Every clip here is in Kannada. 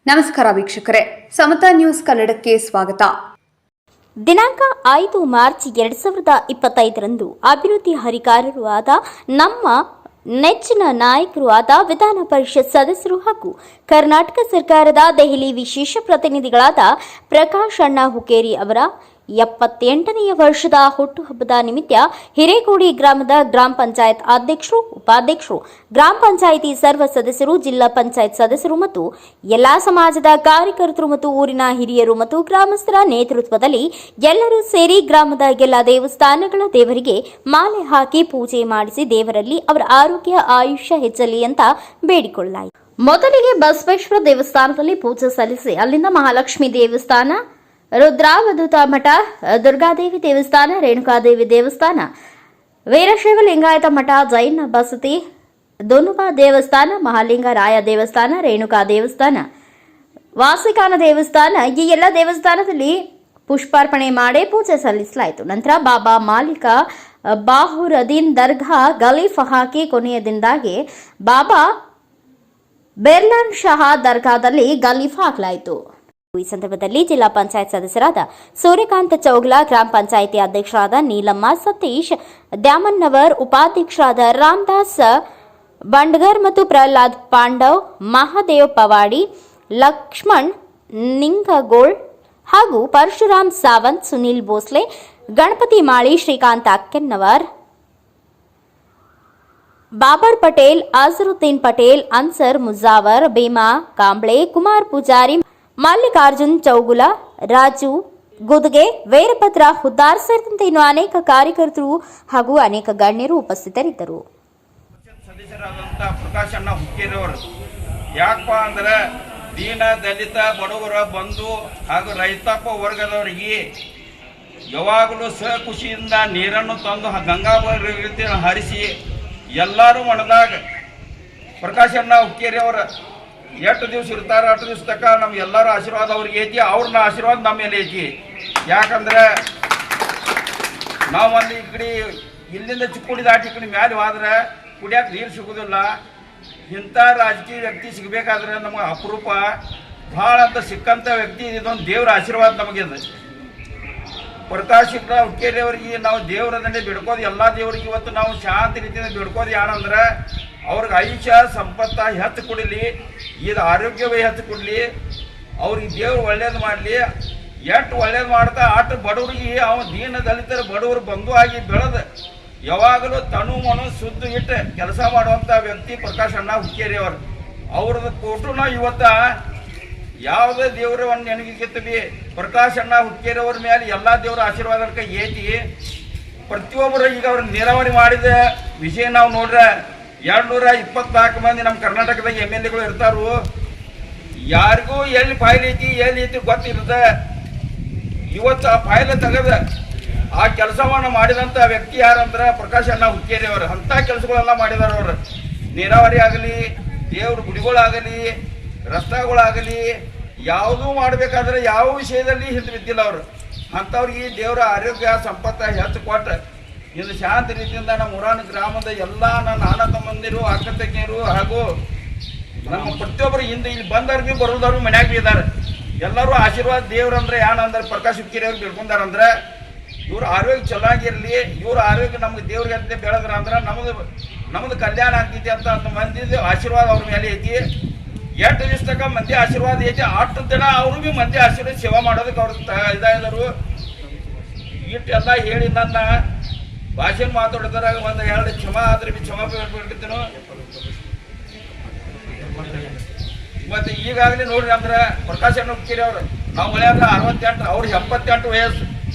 ನಮಸ್ಕಾರ ವೀಕ್ಷಕರೇ, ಸಮತಾ ನ್ಯೂಸ್ ಕನ್ನಡಕ್ಕೆ ಸ್ವಾಗತ. ದಿನಾಂಕ 5 ಮಾರ್ಚ್ 2025ರಂದು ಅಭಿವೃದ್ಧಿ ಹರಿಕಾರರು ಆದ ನಮ್ಮ ನೆಚ್ಚಿನ ನಾಯಕರು ಆದ ವಿಧಾನ ಪರಿಷತ್ ಸದಸ್ಯರು ಹಾಗೂ ಕರ್ನಾಟಕ ಸರ್ಕಾರದ ದೆಹಲಿ ವಿಶೇಷ ಪ್ರತಿನಿಧಿಗಳಾದ ಪ್ರಕಾಶ್ ಅಣ್ಣ ಹುಕ್ಕೇರಿ ಅವರ 78ನೇ ವರ್ಷದ ಹುಟ್ಟುಹಬ್ಬದ ನಿಮಿತ್ತ ಹಿರೇಕೋಡಿ ಗ್ರಾಮದ ಗ್ರಾಮ ಪಂಚಾಯತ್ ಅಧ್ಯಕ್ಷರು, ಉಪಾಧ್ಯಕ್ಷರು, ಗ್ರಾಮ ಪಂಚಾಯಿತಿ ಸರ್ವ ಸದಸ್ಯರು, ಜಿಲ್ಲಾ ಪಂಚಾಯತ್ ಸದಸ್ಯರು ಮತ್ತು ಎಲ್ಲಾ ಸಮಾಜದ ಕಾರ್ಯಕರ್ತರು ಮತ್ತು ಊರಿನ ಹಿರಿಯರು ಮತ್ತು ಗ್ರಾಮಸ್ಥರ ನೇತೃತ್ವದಲ್ಲಿ ಎಲ್ಲರೂ ಸೇರಿ ಗ್ರಾಮದ ಎಲ್ಲ ದೇವಸ್ಥಾನಗಳ ದೇವರಿಗೆ ಮಾಲೆ ಹಾಕಿ ಪೂಜೆ ಮಾಡಿಸಿ ದೇವರಲ್ಲಿ ಅವರ ಆರೋಗ್ಯ ಆಯುಷ್ಯ ಹೆಚ್ಚಲಿ ಅಂತ ಬೇಡಿಕೊಳ್ಳಲಾಯಿತು. ಮೊದಲಿಗೆ ಬಸವೇಶ್ವರ ದೇವಸ್ಥಾನದಲ್ಲಿ ಪೂಜೆ ಸಲ್ಲಿಸಿ ಅಲ್ಲಿಂದ ಮಹಾಲಕ್ಷ್ಮಿ ದೇವಸ್ಥಾನ, ರುದ್ರಾವಧೂತ ಮಠ, ದುರ್ಗಾದೇವಿ ದೇವಸ್ಥಾನ, ರೇಣುಕಾದೇವಿ ದೇವಸ್ಥಾನ, ವೀರಶೈವ ಲಿಂಗಾಯತ ಮಠ, ಜೈನ ಬಸತಿ, ದೊನುಬಾ ದೇವಸ್ಥಾನ, ಮಹಾಲಿಂಗರಾಯ ದೇವಸ್ಥಾನ, ರೇಣುಕಾ ದೇವಸ್ಥಾನ, ವಾಸಿಕಾನ ದೇವಸ್ಥಾನ, ಈ ಎಲ್ಲ ದೇವಸ್ಥಾನದಲ್ಲಿ ಪುಷ್ಪಾರ್ಪಣೆ ಮಾಡಿ ಪೂಜೆ ಸಲ್ಲಿಸಲಾಯಿತು. ನಂತರ ಬಾಬಾ ಮಾಲಿಕ ಬಾಹುರದೀನ್ ದರ್ಗಾ ಗಲೀಫ್ ಹಾಕಿ ಕೊನೆಯ ದಿನದಾಗಿ ಬಾಬಾ ಬೆರ್ಲಾನ್ ಶಹಾ ದರ್ಗಾದಲ್ಲಿ ಗಲೀಫ್ ಹಾಕಲಾಯಿತು. ಈ ಸಂದರ್ಭದಲ್ಲಿ ಜಿಲ್ಲಾ ಪಂಚಾಯತ್ ಸದಸ್ಯರಾದ ಸೂರ್ಯಕಾಂತ್ ಚೌಗ್ಲಾ, ಗ್ರಾಮ ಪಂಚಾಯಿತಿ ಅಧ್ಯಕ್ಷರಾದ ನೀಲಮ್ಮ ಸತೀಶ್ ದ್ಯಾಮನ್ನವರ್, ಉಪಾಧ್ಯಕ್ಷರಾದ ರಾಮದಾಸ್ ಬಂಡ್ಗರ್ ಮತ್ತು ಪ್ರಹ್ಲಾದ್ ಪಾಂಡವ್, ಮಹಾದೇವ್ ಪವಾಡಿ, ಲಕ್ಷ್ಮಣ್ ನಿಂಗಗೋಳ್ ಹಾಗೂ ಪರಶುರಾಮ್ ಸಾವಂತ್, ಸುನೀಲ್ ಭೋಸ್ಲೆ, ಗಣಪತಿ ಮಾಳಿ, ಶ್ರೀಕಾಂತ್ ಅಕ್ಕೆನ್ನವರ್, ಬಾಬರ್ ಪಟೇಲ್, ಅಜರುದ್ದೀನ್ ಪಟೇಲ್, ಅನ್ಸರ್ ಮುಜಾವರ್, ಭೀಮಾ ಕಾಂಬ್ಳೆ, ಕುಮಾರ್ ಪೂಜಾರಿ, ಮಲ್ಲಿಕಾರ್ಜುನ್ ಚೌಗುಲ, ರಾಜು ಗುದ್ಗೆ, ವೀರಭದ್ರ ಹುದ್ದಾರ್ ಸೇರಿದಂತೆ ಇನ್ನು ಅನೇಕ ಕಾರ್ಯಕರ್ತರು ಹಾಗೂ ಅನೇಕ ಗಣ್ಯರು ಉಪಸ್ಥಿತರಿದ್ದರು. ಸದಸ್ಯರಾದಂಥ ಪ್ರಕಾಶ್ ಅಣ್ಣ ಹುಕ್ಕೇರಿಯವರು ಯಾಕಪ್ಪ ಅಂದ್ರೆ ದೀನ ದಲಿತ ಬಡವರ ಬಂಧು ಹಾಗೂ ರೈತಾಪ ವರ್ಗದವರಿಗೆ ಯಾವಾಗಲೂ ಖುಷಿಯಿಂದ ನೀರನ್ನು ತಂದು ಗಂಗಾವತಿ ಹರಿಸಿ ಎಲ್ಲರೂ ಮನದಾಗ ಪ್ರಕಾಶ್ ಅಣ್ಣ ಹುಕ್ಕೇರಿಯವರು ಎಷ್ಟು ದಿವಸ ಇರ್ತಾರೆ ಅಷ್ಟು ದಿವಸ ತಕ್ಕ ನಮ್ಮ ಎಲ್ಲರ ಆಶೀರ್ವಾದ ಅವ್ರಿಗೆ ಐತಿ, ಅವ್ರನ್ನ ಆಶೀರ್ವಾದ ನಮ್ಮ ಮೇಲೆ ಐತಿ. ಯಾಕಂದ್ರೆ ನಾವು ಒಂದು ಈ ಕಡೆ ಇಲ್ಲಿಂದ ಚಿಕ್ಕೋಡಿ ದಾಟಿ ಕಡೆ ಮ್ಯಾಲೆ ಹೋದ್ರೆ ಕುಡಿಯೋಕೆ ನೀರು ಸಿಗೋದಿಲ್ಲ. ಇಂಥ ರಾಜಕೀಯ ವ್ಯಕ್ತಿ ಸಿಗಬೇಕಾದ್ರೆ ನಮಗೆ ಅಪರೂಪ ಭಾಳ ಅಂತ ಸಿಕ್ಕಂಥ ವ್ಯಕ್ತಿ ಇದೊಂದು ದೇವ್ರ ಆಶೀರ್ವಾದ ನಮಗಿದೆ. ಪ್ರಕಾಶ್ ಹುಕ್ಕೇರಿ ಅವರಿಗೆ ನಾವು ದೇವರದನ್ನೇ ಬಿಡ್ಕೋದು, ಎಲ್ಲ ದೇವರಿಗೆ ಇವತ್ತು ನಾವು ಶಾಂತಿ ರೀತಿಯಿಂದ ಬಿಡ್ಕೋದು ಏನಂದ್ರೆ ಅವ್ರಿಗೆ ಆಯುಷ್ಯ ಸಂಪತ್ತ ಹೆಚ್ಚು ಕೊಡಲಿ, ಇದು ಆರೋಗ್ಯವೇ ಹೆಚ್ಚು ಕೊಡಲಿ, ಅವ್ರಿಗೆ ದೇವ್ರು ಒಳ್ಳೇದು ಮಾಡಲಿ. ಎಷ್ಟು ಒಳ್ಳೇದು ಮಾಡ್ತಾ ಆಟ ಬಡವರಿಗೆ ಅವ ದೀನ ದಲಿತರ ಬಡವರು ಬಂಧು ಆಗಿ ಬೆಳೆದು ಯಾವಾಗಲೂ ತನು ಮನು ಶುದ್ಧ ಇಟ್ಟು ಕೆಲಸ ಮಾಡುವಂಥ ವ್ಯಕ್ತಿ ಪ್ರಕಾಶ್ ಅಣ್ಣ ಹುಕ್ಕೇರಿ ಅವರು. ಅವ್ರದ್ದು ಕೊಟ್ಟು ನಾವು ಇವತ್ತು ಯಾವುದೇ ದೇವರವನ್ನು ನೆನಗಿತ್ತೀವಿ, ಪ್ರಕಾಶ್ ಅಣ್ಣ ಹುಕ್ಕೇರಿ ಅವ್ರ ಮೇಲೆ ಎಲ್ಲ ದೇವರ ಆಶೀರ್ವಾದಕ್ಕೆ ಏತಿ. ಪ್ರತಿಯೊಬ್ಬರು ಈಗ ಅವ್ರ ನೀರಾವರಿ ಮಾಡಿದ ವಿಷಯ ನಾವು ನೋಡ್ರೆ 224 ಮಂದಿ ನಮ್ಮ ಕರ್ನಾಟಕದಾಗ MLAಗಳು ಇರ್ತಾರು. ಯಾರಿಗೂ ಎಲ್ಲಿ ಫೈಲ್ ಐತಿ ಎಲ್ಲಿ ಐತಿ ಗೊತ್ತಿರುತ್ತೆ. ಇವತ್ತು ಆ ಫೈಲ್ ತೆಗೆದ ಆ ಕೆಲಸವನ್ನು ಮಾಡಿದಂಥ ವ್ಯಕ್ತಿ ಯಾರಂದ್ರೆ ಪ್ರಕಾಶ್ ಅಣ್ಣ ಹುಕ್ಕೇರಿ ಅವರು. ಅಂಥ ಕೆಲಸಗಳೆಲ್ಲ ಮಾಡಿದಾರ ಅವರು. ನೀರಾವರಿ ಆಗಲಿ, ದೇವ್ರ ಗುಡಿಗಳಾಗಲಿ, ರಸ್ತೆಗಳಾಗಲಿ, ಯಾವುದೂ ಮಾಡಬೇಕಾದ್ರೆ ಯಾವ ವಿಷಯದಲ್ಲಿ ಹಿಂದೆ ಬಿದ್ದಿಲ್ಲ ಅವರು. ಅಂಥವ್ರಿಗೆ ದೇವರ ಆರೋಗ್ಯ ಸಂಪತ್ತ ಹೆಚ್ಚು ಕೊಟ್ಟು ಇದು ಶಾಂತಿ ರೀತಿಯಿಂದ ನಮ್ಮ ಊರಾನ ಗ್ರಾಮದ ಎಲ್ಲ ನನ್ನ ಅಣ್ಣ ತಮ್ಮಂದಿರು, ಅಕ್ಕ ತಂಗಿಯರು ಹಾಗೂ ನಮ್ಮ ಪ್ರತಿಯೊಬ್ಬರು ಹಿಂದೆ ಇಲ್ಲಿ ಬಂದವ್ರಿಗೆ ಬರೋದವ್ರು ಮನ್ಯಾಗ ಇದ್ದಾರೆ. ಎಲ್ಲರೂ ಆಶೀರ್ವಾದ ದೇವ್ರಂದ್ರೆ ಏನಂದ್ರೆ ಪ್ರಕಾಶ್ ಹುಕ್ಕೇರಿ ಅವ್ರಿಗೆ ಬಿಡ್ಕೊಂಡಾರಂದ್ರೆ ಇವ್ರ ಆರೋಗ್ಯ ಚೆನ್ನಾಗಿರಲಿ, ಇವ್ರ ಆರೋಗ್ಯ ನಮ್ಗೆ ದೇವ್ರಿಗೆ ಅಂತ ಬೆಳೆದ್ರ ಅಂದ್ರೆ ನಮ್ದು ಕಲ್ಯಾಣ ಆಗ್ತೈತಿ ಅಂತ ಮಂದಿ ಆಶೀರ್ವಾದ ಅವ್ರ ಮೇಲೆ ಐತಿ. ಎಷ್ಟು ದಿವಸ ತನಕ ಮಂದಿ ಆಶೀರ್ವಾದ ಐತಿ, 8 ದಿನ ಅವರು ಭೀ ಮಂದಿ ಆಶೀರ್ವಾದ ಸೇವಾ ಮಾಡೋದಕ್ಕೆ ಅವ್ರು ಇದಾದರು. ಇಟ್ಟೆಲ್ಲ ಹೇಳಿ ನನ್ನ ಭಾಷೆನ ಮಾತಾಡಿದ್ರಾಗ ಒಂದು 2 ಕ್ಷಮ ಆದ್ರೆ ಭೀ ಕ್ಷಮ ಬೇಡ್ಬಿಡ್ತೀನೋ. ಮತ್ತೆ ಈಗಾಗಲೇ ನೋಡ್ರಿ ಅಂದ್ರೆ ಪ್ರಕಾಶ್ ಅಣ್ಣ ಹುಕ್ಕೇರಿ ಅವರು ನಾವು ಮಳೆಯಾದ್ರೆ 68, ಅವ್ರು 78 ವಯಸ್ಸು.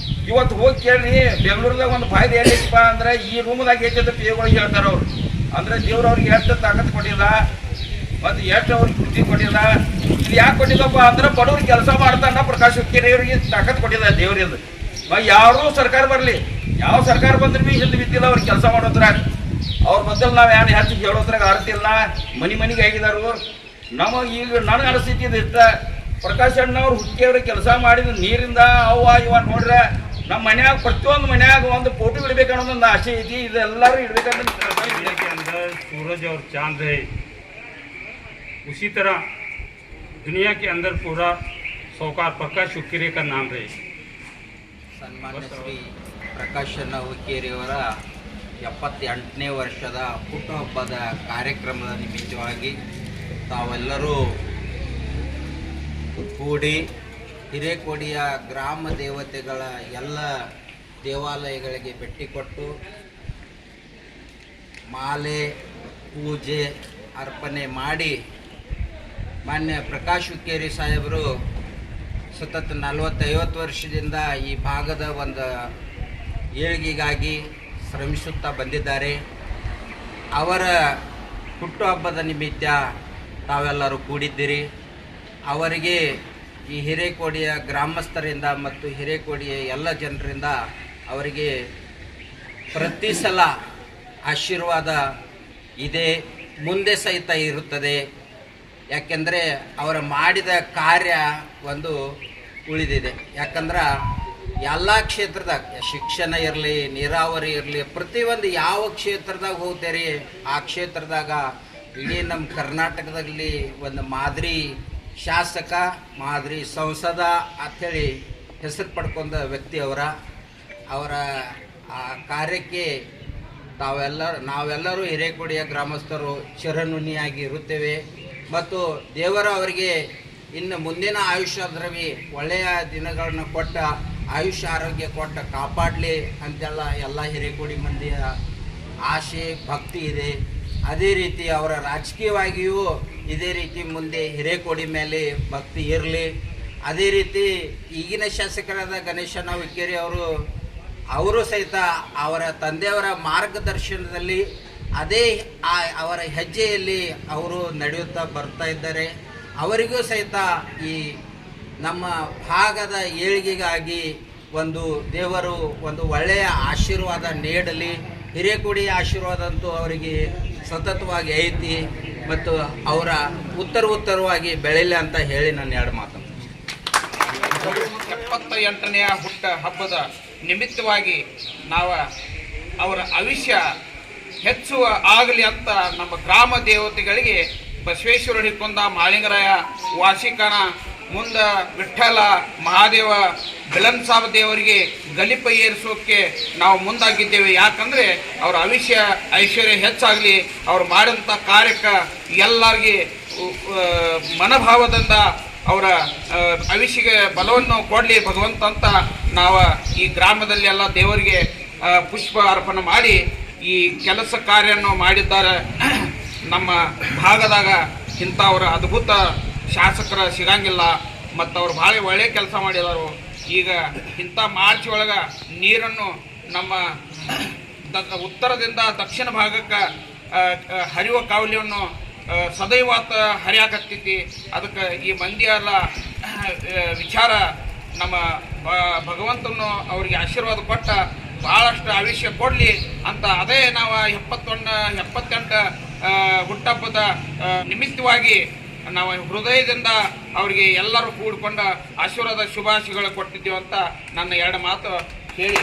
ಇವತ್ತು ಹೋಗಿ ಕೇಳ್ರಿ ಬೆಂಗಳೂರದಾಗ ಒಂದು ಫಾಯ್ದೆ ಏನೈತಿಪ್ಪ ಅಂದ್ರೆ ಈ ರೂಮ್ದಾಗ ಹೆಚ್ಚದ ಪಿಯುಗಳಿಗೆ ಹೇಳ್ತಾರೆ ಅವರು. ಅಂದ್ರೆ ದೇವ್ರು ಅವ್ರಿಗೆ ಎಷ್ಟು ತಾಕತ್ ಕೊಟ್ಟಿಲ್ಲ ಮತ್ತು ಎಷ್ಟು ಅವ್ರಿಗೆ ಕೃತಿ ಕೊಟ್ಟಿಲ್ಲ. ಇದು ಯಾಕೆ ಕೊಟ್ಟಿಲ್ಲಪ್ಪ ಅಂದ್ರೆ ಬಡವ್ರಿಗೆ ಕೆಲಸ ಮಾಡ್ತಾನ ಪ್ರಕಾಶ್ ಹುಕ್ಕೇರಿ ಅವರಿಗೆ ತಾಕತ್ ಕೊಟ್ಟಿಲ್ಲ ದೇವ್ರಿಂದ. ಯಾರೂ ಸರ್ಕಾರ ಬರಲಿ, ಯಾವ ಸರ್ಕಾರ ಬಂದ್ರೆ ಭೀ ಹಿಂದೆ ಬಿದ್ದಿಲ್ಲ ಅವ್ರಿಗೆ ಕೆಲಸ ಮಾಡೋದ್ರಾಗ. ಅವ್ರ ಬದಲು ನಾವು ಏನು ಹೆಚ್ಚು ಹೇಳೋದ್ರಾಗ ಅರ್ತಿಲ್ಲ. ಮನೆಗೆ ಆಗಿದಾರು. ನಮಗೆ ಈಗ ನನಗೆ ಅನಿಸ್ತೈತಿ ಇಷ್ಟ ಪ್ರಕಾಶ್ ಅಣ್ಣವ್ರು ಹುಕ್ಕೇವ್ರಿಗೆ ಕೆಲಸ ಮಾಡಿದ ನೀರಿಂದ ಅವ್ವ ಇವ ನೋಡ್ರೆ ನಮ್ಮ ಮನ್ಯಾಗ ಪ್ರತಿಯೊಂದು ಮನ್ಯಾಗ ಒಂದು ಫೋಟೋ ಇಡ್ಬೇಕನ್ನೋದೊಂದು ಆಸೆ ಐತಿ. ಇದೆಲ್ಲರೂ ಇಡ್ಬೇಕಂದ್ರೆ सूरज और चांद है, उसी तरह दुनिया के अंदर पूरा सौकार प्रकाश हुक्केरी का नाम रहे। ಸನ್ಮಾನ್ಯ ಶ್ರೀ ಪ್ರಕಾಶಣ್ಣ ಹುಕ್ಕೇರಿಯವರ 78ನೇ ವರ್ಷದ ಹುಟ್ಟುಹಬ್ಬದ ಕಾರ್ಯಕ್ರಮದ ನಿಮಿತ್ತವಾಗಿ ತಾವೆಲ್ಲರೂ ಕೂಡಿ ಹಿರೇಕೊಡಿಯ ಗ್ರಾಮ ದೇವತೆಗಳ ಎಲ್ಲ ದೇವಾಲಯಗಳಿಗೆ ಭೇಟಿ ಕೊಟ್ಟು ಮಾಲೆ ಪೂಜೆ ಅರ್ಪಣೆ ಮಾಡಿ ಮಾನ್ಯ ಪ್ರಕಾಶ್ ಹುಕ್ಕೇರಿ ಸಾಹೇಬರು ಸತತ 40-50 ವರ್ಷದಿಂದ ಈ ಭಾಗದ ಒಂದು ಏಳಿಗೆಗಾಗಿ ಶ್ರಮಿಸುತ್ತಾ ಬಂದಿದ್ದಾರೆ. ಅವರ ಹುಟ್ಟುಹಬ್ಬದ ನಿಮಿತ್ತ ತಾವೆಲ್ಲರೂ ಕೂಡಿದ್ದೀರಿ. ಅವರಿಗೆ ಈ ಹಿರೇಕೊಡಿಯ ಗ್ರಾಮಸ್ಥರಿಂದ ಮತ್ತು ಹಿರೇಕೊಡಿಯ ಎಲ್ಲ ಜನರಿಂದ ಅವರಿಗೆ ಪ್ರತಿ ಸಲ ಆಶೀರ್ವಾದ ಇದೆ, ಮುಂದೆ ಸಹಿತ ಇರುತ್ತದೆ. ಯಾಕೆಂದರೆ ಅವರ ಮಾಡಿದ ಕಾರ್ಯ ಒಂದು ಉಳಿದಿದೆ. ಯಾಕಂದ್ರೆ ಎಲ್ಲ ಕ್ಷೇತ್ರದಾಗ ಶಿಕ್ಷಣ ಇರಲಿ, ನೀರಾವರಿ ಇರಲಿ, ಪ್ರತಿಯೊಂದು ಯಾವ ಕ್ಷೇತ್ರದಾಗ ಹೋಗ್ತೀರಿ ಆ ಕ್ಷೇತ್ರದಾಗ ಇಡೀ ನಮ್ಮ ಕರ್ನಾಟಕದಲ್ಲಿ ಒಂದು ಮಾದರಿ ಶಾಸಕ, ಮಾದರಿ ಸಂಸದ ಅಂಥೇಳಿ ಹೆಸರು ಪಡ್ಕೊಂಡ ವ್ಯಕ್ತಿ ಅವರ ಆ ಕಾರ್ಯಕ್ಕೆ ನಾವೆಲ್ಲರೂ ಹಿರೇಕೊಡಿಯ ಗ್ರಾಮಸ್ಥರು ಚಿರಋಣಿಯಾಗಿ ಇರುತ್ತೇವೆ. ಮತ್ತು ದೇವರು ಅವರಿಗೆ ಇನ್ನು ಮುಂದಿನ ಆಯುಷ್ಯ ದ್ರವಿ ಒಳ್ಳೆಯ ದಿನಗಳನ್ನು ಕೊಟ್ಟ, ಆಯುಷ್ಯ ಆರೋಗ್ಯ ಕೊಟ್ಟ ಕಾಪಾಡಲಿ ಅಂತೆಲ್ಲ ಎಲ್ಲ ಹಿರೇಕೊಡಿ ಮಂದಿಯ ಆಸೆ ಭಕ್ತಿ ಇದೆ. ಅದೇ ರೀತಿ ಅವರ ರಾಜಕೀಯವಾಗಿಯೂ ಇದೇ ರೀತಿ ಮುಂದೆ ಹಿರೇಕೊಡಿ ಮೇಲೆ ಭಕ್ತಿ ಇರಲಿ. ಅದೇ ರೀತಿ ಈಗಿನ ಶಾಸಕರಾದ ಗಣೇಶಣ್ಣ ಹುಕ್ಕೇರಿ ಅವರು ಸಹಿತ ಅವರ ತಂದೆಯವರ ಮಾರ್ಗದರ್ಶನದಲ್ಲಿ ಅದೇ ಅವರ ಹೆಜ್ಜೆಯಲ್ಲಿ ಅವರು ನಡೆಯುತ್ತಾ ಬರ್ತಾ ಇದ್ದಾರೆ. ಅವರಿಗೂ ಸಹಿತ ಈ ನಮ್ಮ ಭಾಗದ ಏಳಿಗೆಗಾಗಿ ಒಂದು ದೇವರು ಒಂದು ಒಳ್ಳೆಯ ಆಶೀರ್ವಾದ ನೀಡಲಿ. ಹಿರೇಕೊಡಿ ಆಶೀರ್ವಾದ ಅಂತೂ ಅವರಿಗೆ ಸತತವಾಗಿ ಐತಿ ಮತ್ತು ಅವರ ಉತ್ತರವಾಗಿ ಬೆಳೀಲಿ ಅಂತ ಹೇಳಿ ನಾನು ಎರಡು ಮಾತು. 78ನೇ ಹುಟ್ಟ ಹಬ್ಬದ ನಿಮಿತ್ತವಾಗಿ ನಾವು ಅವರ ಆಯುಷ್ಯ ಹೆಚ್ಚು ಆಗಲಿ ಅಂತ ನಮ್ಮ ಗ್ರಾಮ ದೇವತೆಗಳಿಗೆ ಬಸವೇಶ್ವರ ಹಿಡ್ಕೊಂಡ ಮಾಳಿಂಗರಾಯ, ವಾಸಿಕನ, ಮುಂದೆ ವಿಠ್ಠಲ, ಮಹಾದೇವ, ಬಿಳನ್ ಸಾಬ್ ದೇವರಿಗೆ ಗಲಿಪ ಏರಿಸೋಕ್ಕೆ ನಾವು ಮುಂದಾಗಿದ್ದೇವೆ. ಯಾಕಂದರೆ ಅವರ ಐಶ್ವರ್ಯ ಹೆಚ್ಚಾಗಲಿ, ಅವ್ರು ಮಾಡಿದಂಥ ಕಾರ್ಯಕ್ಕೆ ಎಲ್ಲರಿಗೆ ಮನೋಭಾವದಿಂದ ಅವರ ಆಯುಷ್ಯಗೆ ಬಲವನ್ನು ಕೊಡಲಿ ಭಗವಂತ ಅಂತ ನಾವು ಈ ಗ್ರಾಮದಲ್ಲಿ ಎಲ್ಲ ದೇವರಿಗೆ ಪುಷ್ಪ ಅರ್ಪಣೆ ಮಾಡಿ ಈ ಕೆಲಸ ಕಾರ್ಯವನ್ನು ಮಾಡಿದ್ದಾರೆ. ನಮ್ಮ ಭಾಗದಾಗ ಇಂಥವ್ರ ಅದ್ಭುತ ಶಾಸಕರ ಸಿಗಂಗಿಲ್ಲ ಮತ್ತು ಅವ್ರು ಭಾಳ ಒಳ್ಳೆಯ ಕೆಲಸ ಮಾಡಿದರು. ಈಗ ಇಂಥ ಮಾರ್ಚ್ ಒಳಗೆ ನೀರನ್ನು ನಮ್ಮ ಉತ್ತರದಿಂದ ದಕ್ಷಿಣ ಭಾಗಕ್ಕೆ ಹರಿಯುವ ಕಾವಲಿಯನ್ನು ಸದೈವಾತ ಹರಿಯಾಕತ್ತೈತಿ. ಅದಕ್ಕೆ ಈ ಮಂದಿಯೆಲ್ಲ ವಿಚಾರ ನಮ್ಮ ಭಗವಂತನು ಅವರಿಗೆ ಆಶೀರ್ವಾದ ಕೊಟ್ಟ ಭಾಳಷ್ಟು ಆಯುಷ್ಯ ಕೊಡಲಿ ಅಂತ ಅದೇ ನಾವು 78 ಹುಟ್ಟಹಬ್ಬದ ನಿಮಿತ್ತವಾಗಿ ನಾವು ಹೃದಯದಿಂದ ಅವರಿಗೆ ಎಲ್ಲರೂ ಕೂಡಿಕೊಂಡ ಆಶೀರ್ವಾದ ಶುಭಾಶಯಗಳು ಕೊಟ್ಟಿದ್ದೀವಿ ಅಂತ ನನ್ನ ಎರಡು ಮಾತು ಹೇಳಿ